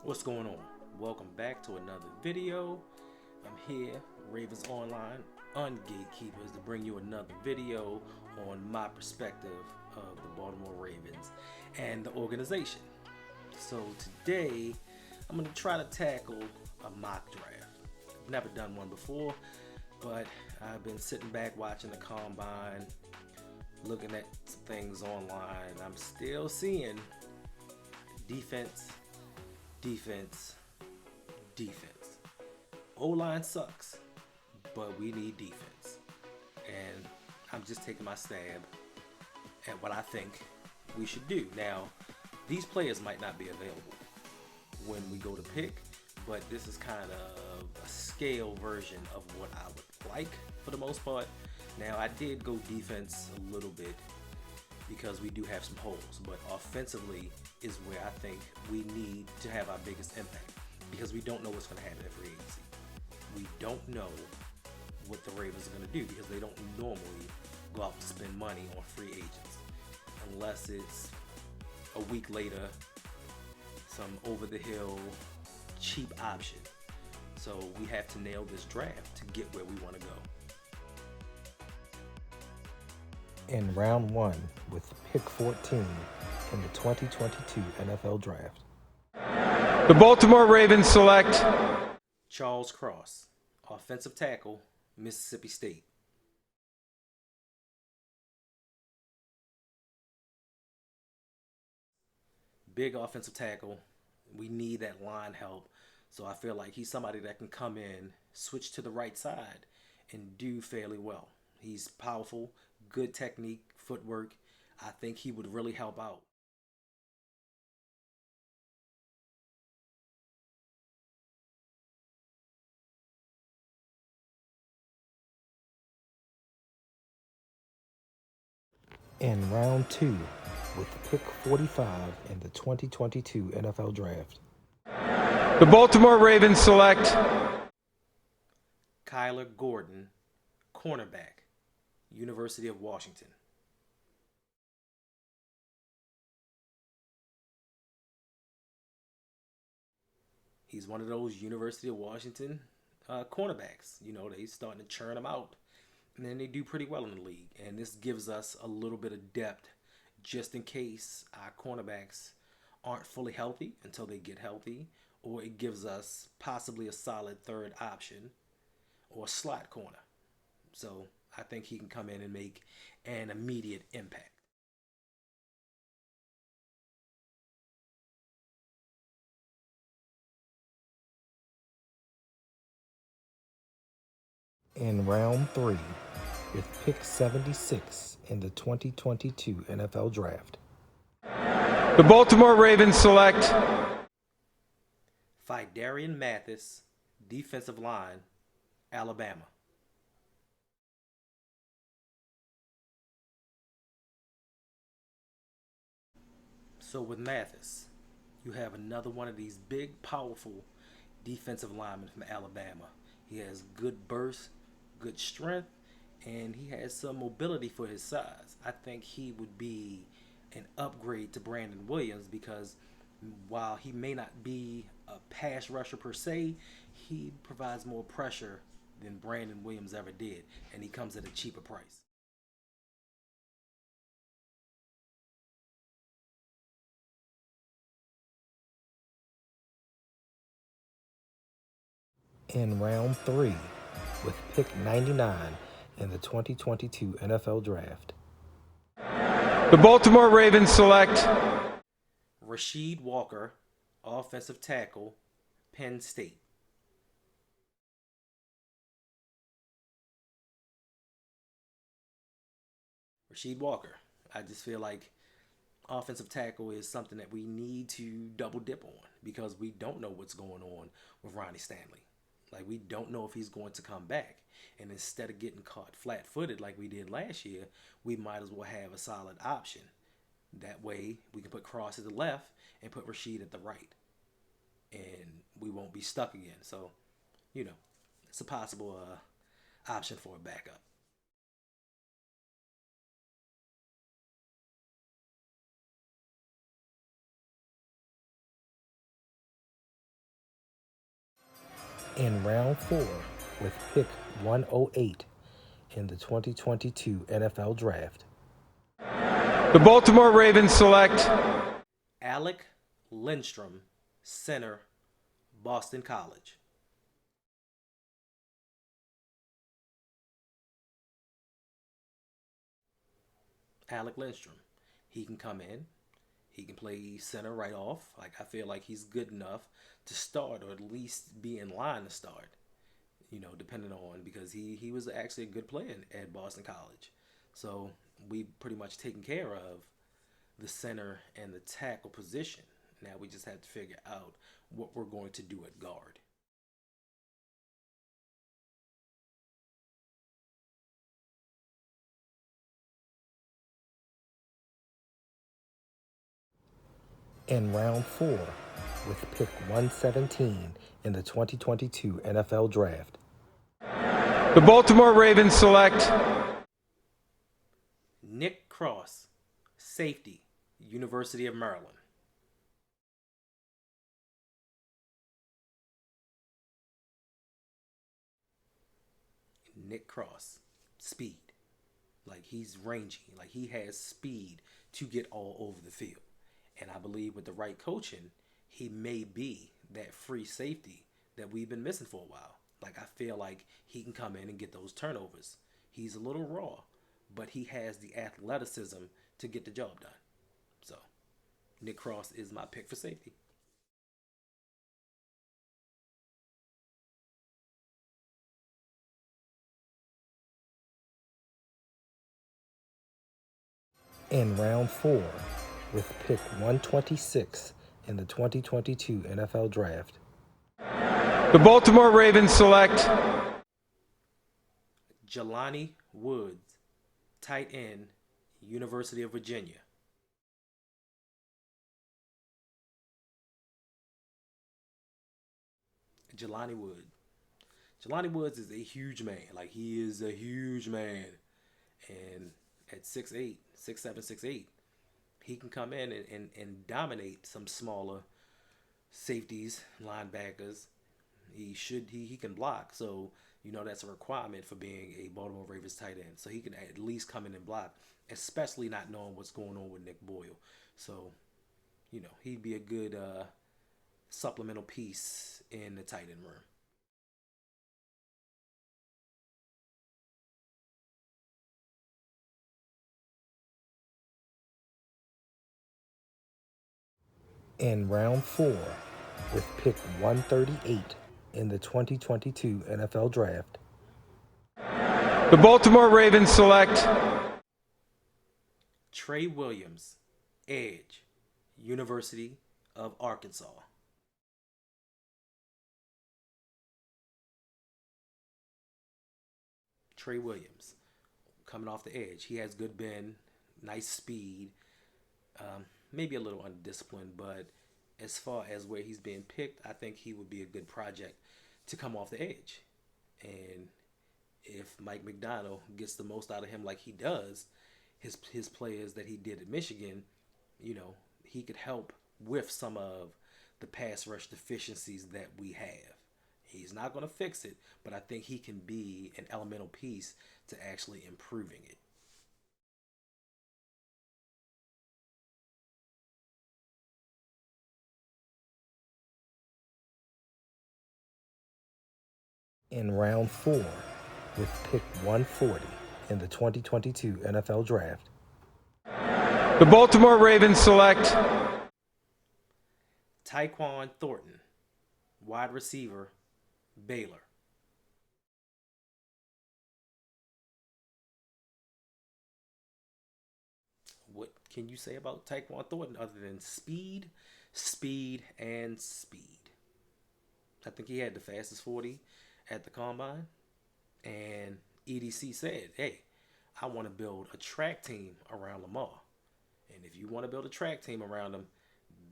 What's going on? Welcome back to another video. I'm here, Ravensonlinungatekprs, to bring you another video on my perspective of the Baltimore Ravens and the organization. So today, I'm going to try to tackle a mock draft. I've never done one before, but I've been sitting back watching the combine, looking at things online. I'm still seeing defense. O-line sucks, but we need defense. And I'm just taking my stab at what I think we should do. Now, these players might not be available when we go to pick, but this is kind of a scale version of what I would like for the most part. Now, I did go defense a little bit because we do have some holes, but offensively is where I think we need to have our biggest impact, because we don't know what's going to happen at free agency. We don't know what the Ravens are going to do, because they don't normally go out to spend money on free agents unless it's a week later, some over-the-hill cheap option. So we have to nail this draft to get where we want to go. In round one with pick 14 in the 2022 NFL Draft, the Baltimore Ravens select Charles Cross, offensive tackle, Mississippi State. Big offensive tackle. We need that line help. So I feel like he's somebody that can come in, switch to the right side, and do fairly well. He's powerful, good technique, footwork. I think he would really help out. in round two with pick 45 in the 2022 NFL Draft, the Baltimore Ravens select Kyler Gordon, cornerback, University of Washington. He's one of those University of Washington cornerbacks. You know, they starting to churn them out, and then they do pretty well in the league. And this gives us a little bit of depth just in case our cornerbacks aren't fully healthy until they get healthy, or it gives us possibly a solid third option or a slot corner. So I think he can come in and make an immediate impact. in round three with pick 76 in the 2022 NFL Draft, the Baltimore Ravens select Phidarian Mathis, defensive line, Alabama. So with Mathis, you have another one of these big, powerful defensive linemen from Alabama. He has good burst, good strength, and he has some mobility for his size. I think he would be an upgrade to Brandon Williams, because while he may not be a pass rusher per se, he provides more pressure than Brandon Williams ever did, and he comes at a cheaper price. in round three with pick 99 in the 2022 NFL Draft, the Baltimore Ravens select Rasheed Walker, offensive tackle, Penn State. Rasheed Walker, I just feel like offensive tackle is something that we need to double dip on, because we don't know what's going on with Ronnie Stanley. Like, we don't know if he's going to come back. And instead of getting caught flat-footed like we did last year, we might as well have a solid option. That way, we can put Cross at the left and put Rasheed at the right, and we won't be stuck again. So, you know, it's a possible option for a backup. In round 4, with pick 108 in the 2022 NFL Draft, The Baltimore Ravens select Alec Lindstrom, center, Boston College. Alec Lindstrom. He can come in. He can play center right off. Like, I feel like he's good enough to start, or at least be in line to start. Depending on, because he was actually a good player at Boston College. So we pretty much taken care of the center and the tackle position. Now we just have to figure out what we're going to do at guard. in round 4, with pick 117 in the 2022 NFL Draft, the Baltimore Ravens select Nick Cross, safety, University of Maryland. Nick Cross, speed. Like, he's rangy. Like, he has speed to get all over the field. And I believe with the right coaching, he may be that free safety that we've been missing for a while. Like, I feel like he can come in and get those turnovers. He's a little raw, but he has the athleticism to get the job done. So, Nick Cross is my pick for safety. in round 4, with pick 126 in the 2022 NFL Draft, the Baltimore Ravens select Jelani Woods, tight end, University of Virginia. Jelani Woods. Jelani Woods is a huge man. Like, he is a huge man. And at 6'8", 6'7", 6'8", he can come in and dominate some smaller safeties, linebackers. He can block. So, that's a requirement for being a Baltimore Ravens tight end. So he can at least come in and block, especially not knowing what's going on with Nick Boyle. So, he'd be a good supplemental piece in the tight end room. in round 4, with pick 138 in the 2022 NFL Draft, the Baltimore Ravens select Tre Williams, edge, University of Arkansas. Tre Williams, coming off the edge. He has good bend, nice speed, maybe a little undisciplined, but as far as where he's being picked, I think he would be a good project to come off the edge. And if Mike McDonald gets the most out of him like he does, his players that he did at Michigan, he could help with some of the pass rush deficiencies that we have. He's not going to fix it, but I think he can be an elemental piece to actually improving it. in round 4, with pick 140 in the 2022 NFL Draft, the Baltimore Ravens select Tyquan Thornton, wide receiver, Baylor. What can you say about Tyquan Thornton other than speed, and speed? I think he had the fastest 40 at the combine. And EDC said, hey, I want to build a track team around Lamar. And if you want to build a track team around him,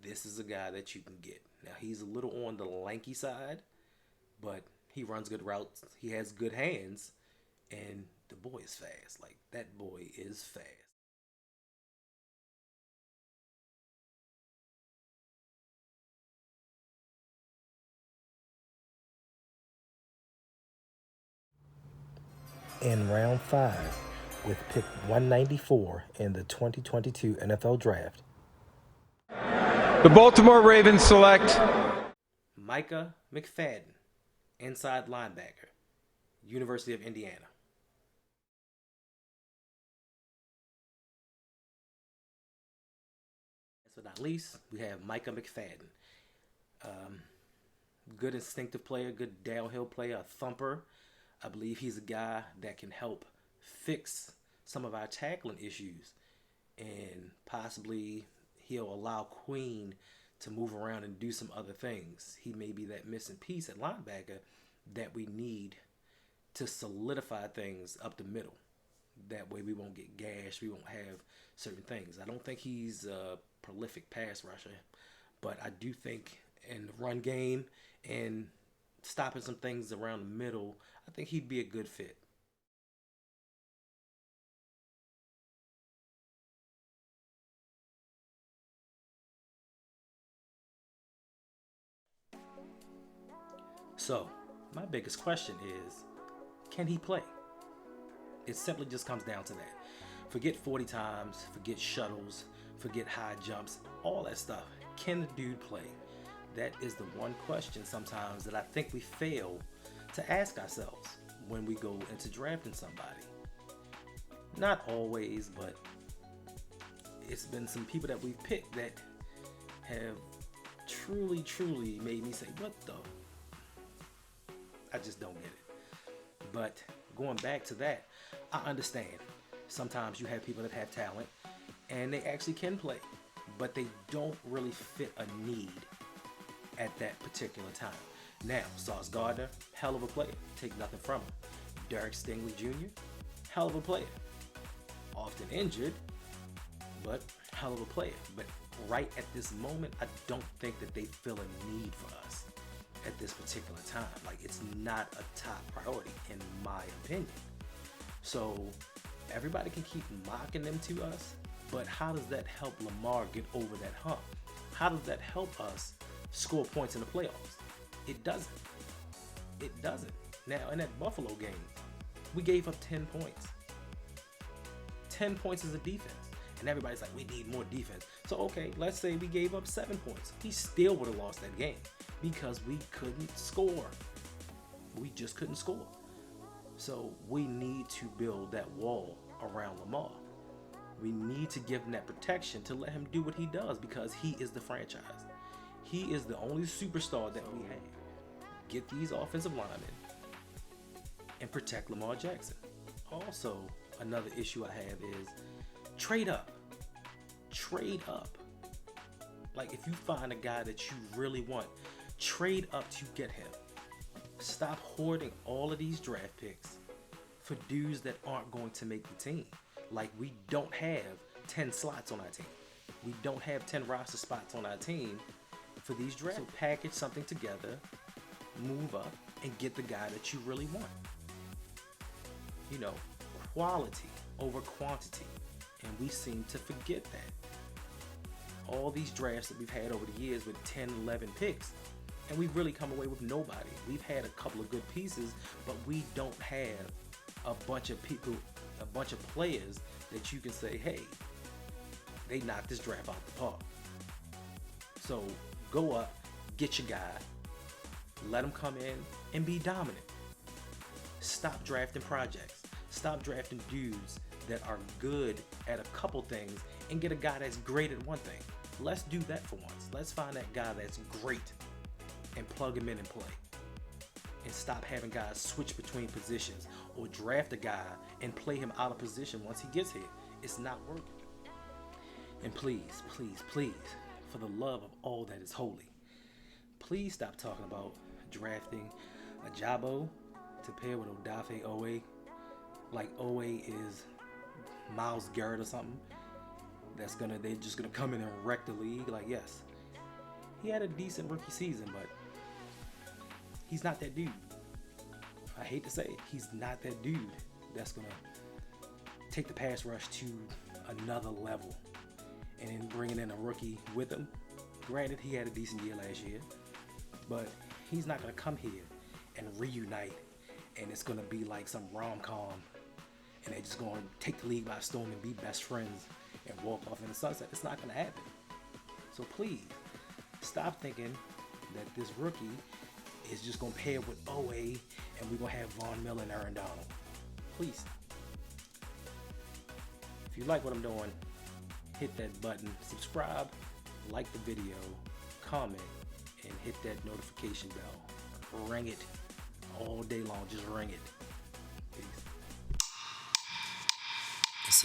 this is a guy that you can get. Now, he's a little on the lanky side, but he runs good routes. He has good hands, and the boy is fast. Like, that boy is fast. in round 5 with pick 194 in the 2022 NFL Draft. The Baltimore Ravens select Micah McFadden, inside linebacker, University of Indiana. Last but not least, we have Micah McFadden. Good instinctive player, good downhill player, a thumper. I believe he's a guy that can help fix some of our tackling issues, and possibly he'll allow Queen to move around and do some other things. He may be that missing piece at linebacker that we need to solidify things up the middle. That way we won't get gashed, we won't have certain things. I don't think he's a prolific pass rusher, but I do think in the run game and stopping some things around the middle, I think he'd be a good fit. So, my biggest question is, can he play? It simply just comes down to that. Forget 40 times, forget shuttles, forget high jumps, all that stuff. Can the dude play? That is the one question sometimes that I think we fail to ask ourselves when we go into drafting somebody. Not always, but it's been some people that we've picked that have truly made me say, what the? I just don't get it. But going back to that, I understand. Sometimes you have people that have talent and they actually can play, but they don't really fit a need at that particular time. Now, Sauce Gardner, hell of a player. Take nothing from him. Derek Stingley Jr., hell of a player. Often injured, but hell of a player. But right at this moment, I don't think that they feel a need for us at this particular time. Like, it's not a top priority in my opinion. So everybody can keep mocking them to us, but how does that help Lamar get over that hump? How does that help us score points in the playoffs? It doesn't. It doesn't. Now, in that Buffalo game, we gave up 10 points. 10 points is a defense. And everybody's like, we need more defense. So, okay, let's say we gave up 7 points. He still would have lost that game because we couldn't score. We just couldn't score. So we need to build that wall around Lamar. We need to give him that protection to let him do what he does because he is the franchise. He is the only superstar that we have. Get these offensive linemen and protect Lamar Jackson. Also, another issue I have is trade up. Trade up. Like, if you find a guy that you really want, trade up to get him. Stop hoarding all of these draft picks for dudes that aren't going to make the team. Like, we don't have 10 slots on our team. We don't have 10 roster spots on our team for these drafts. So package something together, move up, and get the guy that you really want. You know, quality over quantity. And we seem to forget that. All these drafts that we've had over the years with 10, 11 picks, and we've really come away with nobody. We've had a couple of good pieces, but we don't have a bunch of people, a bunch of players that you can say, hey, they knocked this draft out the park. So go up, get your guy, let him come in and be dominant. Stop drafting projects. Stop drafting dudes that are good at a couple things and get a guy that's great at one thing. Let's do that for once. Let's find that guy that's great and plug him in and play. And stop having guys switch between positions or draft a guy and play him out of position once he gets here. It's not working. And please, for the love of all that is holy, please stop talking about drafting a Jabo to pair with Odafe Owe. Like Owe is Myles Garrett or something. They're just gonna come in and wreck the league. Like, yes, he had a decent rookie season, but he's not that dude. I hate to say it, he's not that dude that's gonna take the pass rush to another level. And then bringing in a rookie with him. Granted, he had a decent year last year, but he's not gonna come here and reunite, and it's gonna be like some rom-com and they're just going to take the league by storm and be best friends and walk off in the sunset. It's not going to happen. So please, stop thinking that this rookie is just going to pair with OA and we're going to have Von Miller and Aaron Donald. Please stop. If you like what I'm doing, hit that button, subscribe, like the video, comment, and hit that notification bell. Ring it all day long. Just ring it. Peace.